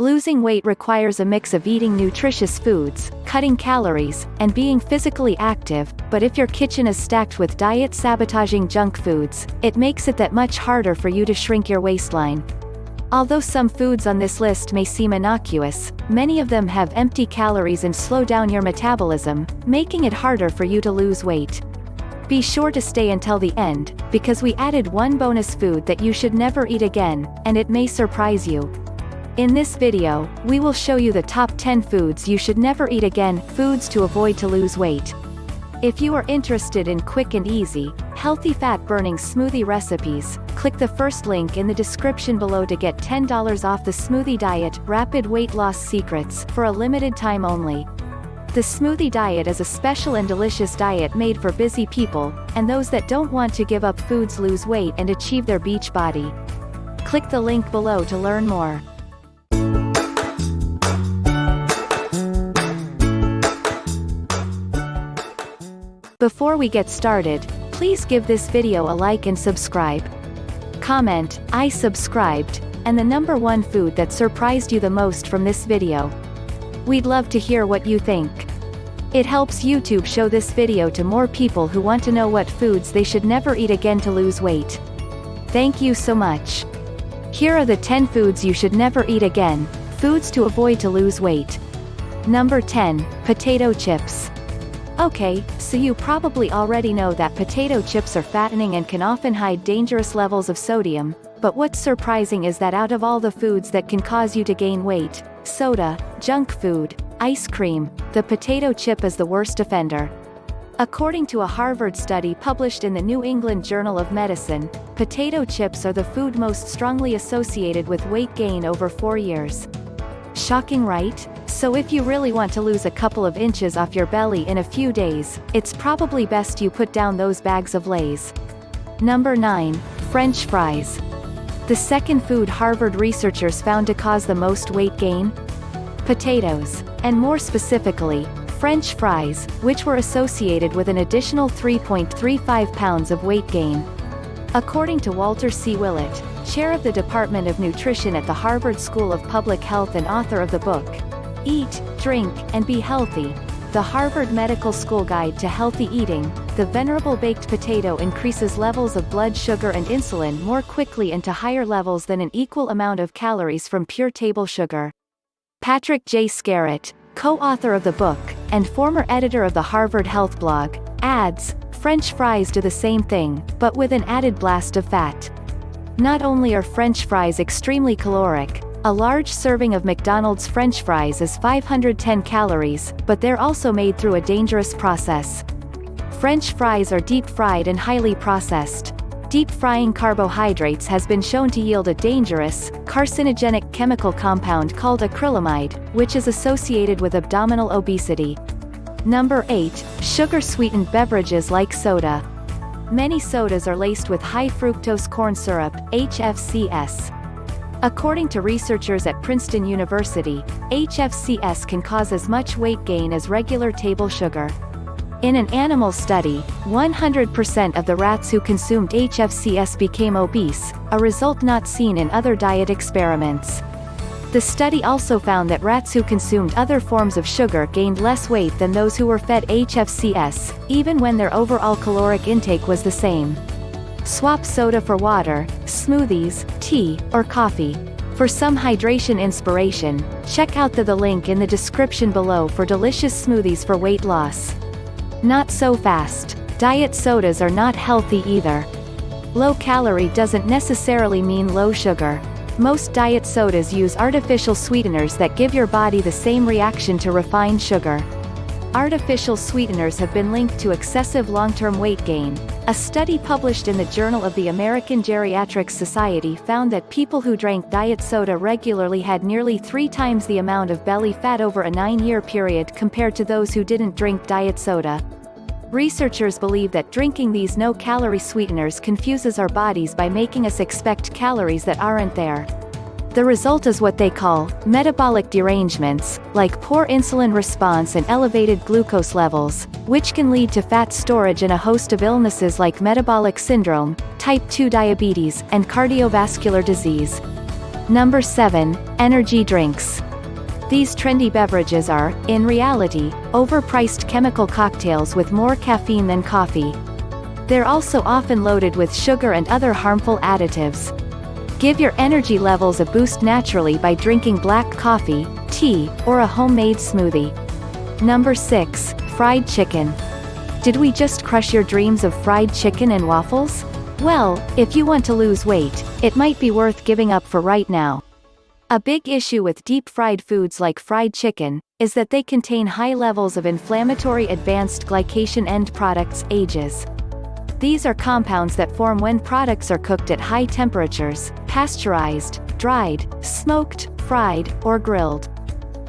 Losing weight requires a mix of eating nutritious foods, cutting calories, and being physically active, but if your kitchen is stacked with diet-sabotaging junk foods, it makes it that much harder for you to shrink your waistline. Although some foods on this list may seem innocuous, many of them have empty calories and slow down your metabolism, making it harder for you to lose weight. Be sure to stay until the end, because we added one bonus food that you should never eat again, and it may surprise you. In this video, we will show you the top 10 foods you should never eat again, foods to avoid to lose weight. If you are interested in quick and easy, healthy fat-burning smoothie recipes, click the first link in the description below to get $10 off the Smoothie Diet Rapid Weight Loss Secrets for a limited time only. The smoothie diet is a special and delicious diet made for busy people, and those that don't want to give up foods, lose weight and achieve their beach body. Click the link below to learn more. Before we get started, please give this video a like and subscribe. Comment, "I subscribed," and the number one food that surprised you the most from this video. We'd love to hear what you think. It helps YouTube show this video to more people who want to know what foods they should never eat again to lose weight. Thank you so much. Here are the 10 foods you should never eat again, foods to avoid to lose weight. Number 10, potato chips. Okay, so you probably already know that potato chips are fattening and can often hide dangerous levels of sodium, but what's surprising is that out of all the foods that can cause you to gain weight, soda, junk food, ice cream, the potato chip is the worst offender. According to a Harvard study published in the New England Journal of Medicine, potato chips are the food most strongly associated with weight gain over 4 years. Shocking, right? So if you really want to lose a couple of inches off your belly in a few days, it's probably best you put down those bags of Lay's. Number 9, French fries. The second food Harvard researchers found to cause the most weight gain? Potatoes. And more specifically, French fries, which were associated with an additional 3.35 pounds of weight gain. According to Walter C. Willett, chair of the Department of Nutrition at the Harvard School of Public Health and author of the book, Eat, Drink, and Be Healthy, the Harvard Medical School Guide to Healthy Eating, the venerable baked potato increases levels of blood sugar and insulin more quickly and to higher levels than an equal amount of calories from pure table sugar. Patrick J. Scarrett, co-author of the book, and former editor of the Harvard Health blog, adds, French fries do the same thing, but with an added blast of fat. Not only are French fries extremely caloric, a large serving of McDonald's French fries is 510 calories, but they're also made through a dangerous process. French fries are deep-fried and highly processed. Deep-frying carbohydrates has been shown to yield a dangerous, carcinogenic chemical compound called acrylamide, which is associated with abdominal obesity. Number 8, sugar-sweetened beverages like soda. Many sodas are laced with high-fructose corn syrup, HFCS. According to researchers at Princeton University, HFCS can cause as much weight gain as regular table sugar. In an animal study, 100% of the rats who consumed HFCS became obese, a result not seen in other diet experiments. The study also found that rats who consumed other forms of sugar gained less weight than those who were fed HFCS, even when their overall caloric intake was the same. Swap soda for water, smoothies, tea, or coffee. For some hydration inspiration, check out the link in the description below for delicious smoothies for weight loss. Not so fast. Diet sodas are not healthy either. Low calorie doesn't necessarily mean low sugar. Most diet sodas use artificial sweeteners that give your body the same reaction to refined sugar. Artificial sweeteners have been linked to excessive long-term weight gain. A study published in the Journal of the American Geriatric Society found that people who drank diet soda regularly had nearly 3 times the amount of belly fat over a 9-year period compared to those who didn't drink diet soda. Researchers believe that drinking these no-calorie sweeteners confuses our bodies by making us expect calories that aren't there. The result is what they call metabolic derangements, like poor insulin response and elevated glucose levels, which can lead to fat storage and a host of illnesses like metabolic syndrome, type 2 diabetes, and cardiovascular disease. Number 7. Energy drinks. These trendy beverages are, in reality, overpriced chemical cocktails with more caffeine than coffee. They're also often loaded with sugar and other harmful additives. Give your energy levels a boost naturally by drinking black coffee, tea, or a homemade smoothie. Number 6. Fried chicken. Did we just crush your dreams of fried chicken and waffles? Well, if you want to lose weight, it might be worth giving up for right now. A big issue with deep-fried foods like fried chicken is that they contain high levels of inflammatory advanced glycation end products, AGEs. These are compounds that form when products are cooked at high temperatures, pasteurized, dried, smoked, fried, or grilled.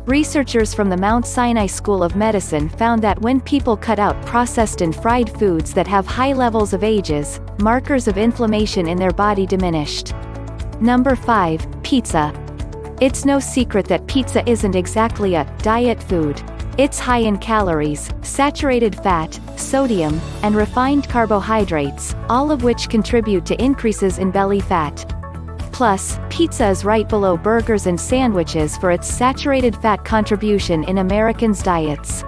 Researchers from the Mount Sinai School of Medicine found that when people cut out processed and fried foods that have high levels of AGEs, markers of inflammation in their body diminished. Number 5. Pizza. It's no secret that pizza isn't exactly a diet food. It's high in calories, saturated fat, sodium, and refined carbohydrates, all of which contribute to increases in belly fat. Plus, pizza is right below burgers and sandwiches for its saturated fat contribution in Americans' diets.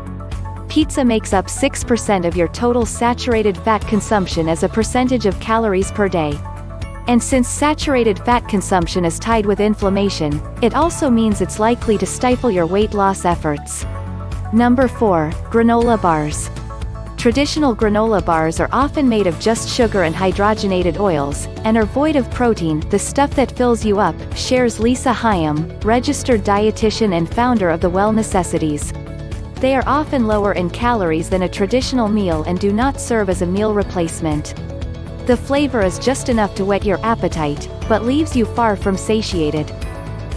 Pizza makes up 6% of your total saturated fat consumption as a percentage of calories per day. And since saturated fat consumption is tied with inflammation, it also means it's likely to stifle your weight loss efforts. Number 4. Granola bars. Traditional granola bars are often made of just sugar and hydrogenated oils, and are void of protein, the stuff that fills you up, shares Lisa Hyam, registered dietitian and founder of the Well Necessities. They are often lower in calories than a traditional meal and do not serve as a meal replacement. The flavor is just enough to whet your appetite, but leaves you far from satiated.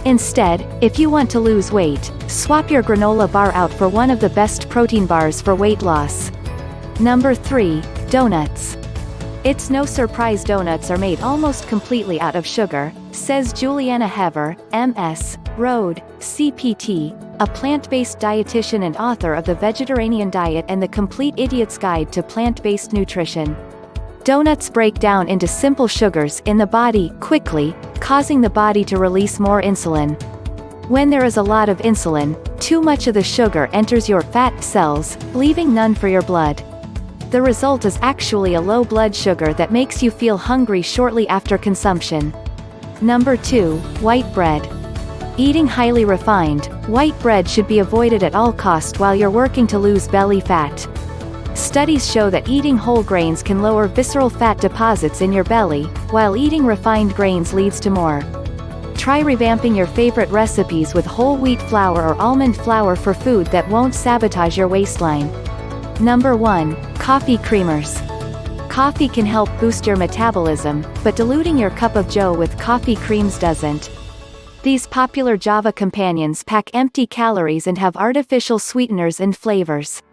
Instead, if you want to lose weight, swap your granola bar out for one of the best protein bars for weight loss. Number 3. Donuts. It's no surprise donuts are made almost completely out of sugar, says Juliana Hever, MS, Rhode, CPT, a plant-based dietitian and author of The Vegetarian Diet and The Complete Idiot's Guide to Plant-Based Nutrition. Donuts break down into simple sugars in the body quickly, causing the body to release more insulin. When there is a lot of insulin, too much of the sugar enters your fat cells, leaving none for your blood. The result is actually a low blood sugar that makes you feel hungry shortly after consumption. Number 2. White bread. Eating highly refined, white bread should be avoided at all costs while you're working to lose belly fat. Studies show that eating whole grains can lower visceral fat deposits in your belly, while eating refined grains leads to more. Try revamping your favorite recipes with whole wheat flour or almond flour for food that won't sabotage your waistline. Number 1. Coffee creamers. Coffee can help boost your metabolism, but diluting your cup of joe with coffee creams doesn't. These popular Java companions pack empty calories and have artificial sweeteners and flavors.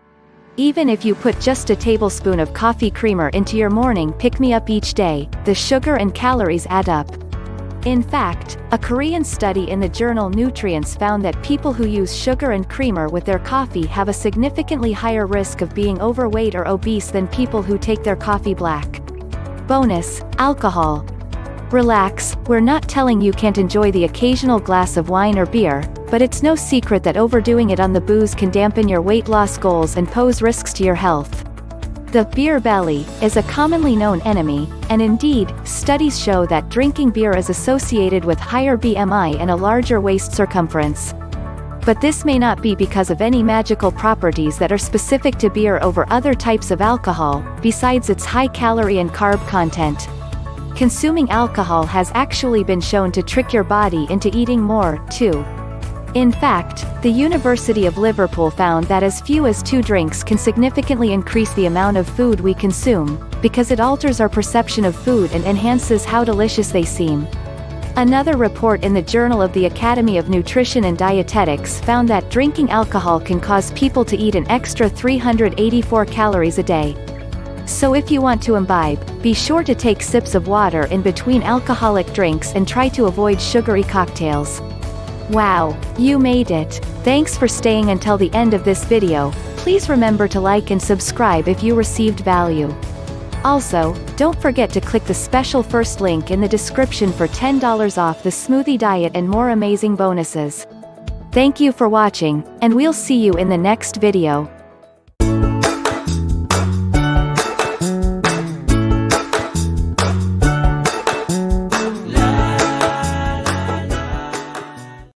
Even if you put just a tablespoon of coffee creamer into your morning pick-me-up each day, the sugar and calories add up. In fact, a Korean study in the journal Nutrients found that people who use sugar and creamer with their coffee have a significantly higher risk of being overweight or obese than people who take their coffee black. Bonus: alcohol. Relax, we're not telling you can't enjoy the occasional glass of wine or beer, but it's no secret that overdoing it on the booze can dampen your weight loss goals and pose risks to your health. The beer belly is a commonly known enemy, and indeed, studies show that drinking beer is associated with higher BMI and a larger waist circumference. But this may not be because of any magical properties that are specific to beer over other types of alcohol, besides its high calorie and carb content. Consuming alcohol has actually been shown to trick your body into eating more, too. In fact, the University of Liverpool found that as few as 2 drinks can significantly increase the amount of food we consume, because it alters our perception of food and enhances how delicious they seem. Another report in the Journal of the Academy of Nutrition and Dietetics found that drinking alcohol can cause people to eat an extra 384 calories a day. So if you want to imbibe, be sure to take sips of water in between alcoholic drinks and try to avoid sugary cocktails. Wow, you made it! Thanks for staying until the end of this video. Please remember to like and subscribe if you received value. Also, don't forget to click the special first link in the description for $10 off the smoothie diet and more amazing bonuses. Thank you for watching, and we'll see you in the next video.